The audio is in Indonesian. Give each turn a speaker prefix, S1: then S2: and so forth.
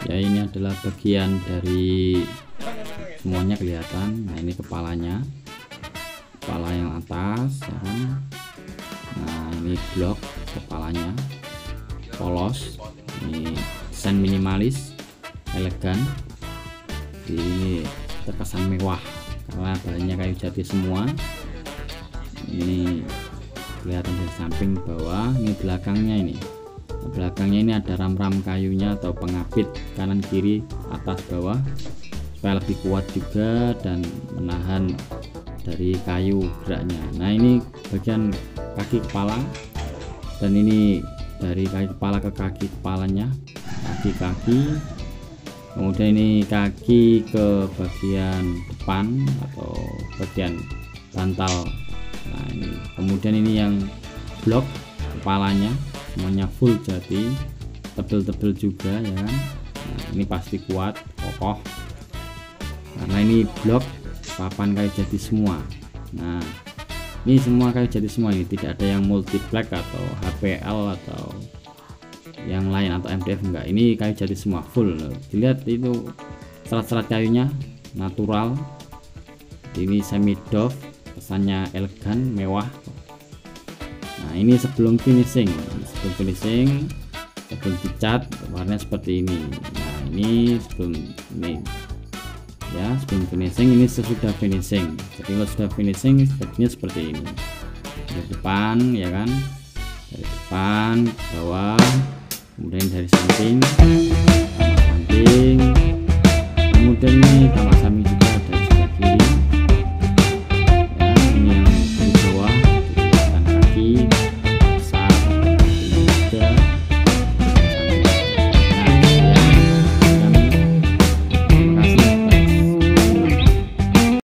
S1: ya. Ini adalah bagian dari semuanya kelihatan. Nah, ini kepalanya, kepala yang atas ya kan. Nah, ini blok kepalanya polos, ini desain minimalis, elegan. Ini terkesan mewah karena bahannya kayu jati semua. Ini kelihatan dari samping bawah. Ini belakangnya, ini ada ram-ram kayunya atau pengapit kanan kiri atas bawah supaya lebih kuat juga dan menahan dari kayu geraknya. Nah, ini bagian kaki kepala, dan ini dari kaki kepala ke kaki kepalanya, kaki, kemudian ini kaki ke bagian depan atau bagian bantal. Nah, ini kemudian ini yang blok kepalanya semuanya full jati, tebel-tebel juga ya kan. Nah, ini pasti kuat, kokoh karena ini blok papan kayu jati semua. Nah, ini semua kayu jati semua, ini tidak ada yang multiplex atau HPL atau yang lain atau MDF, enggak. Ini kayu jati semua full. Dilihat itu serat-serat kayunya natural. Ini semi doff, kesannya elegan, mewah. Nah, ini sebelum finishing, sebelum dicat warnanya seperti ini. Nah, ini sebelum ini ya, sebelum finishing. Ini sesudah finishing. Jadi kalau sudah finishing sepertinya seperti ini, dari depan ya kan, dari depan bawah, kemudian dari samping, kemudian ini tambah samping juga.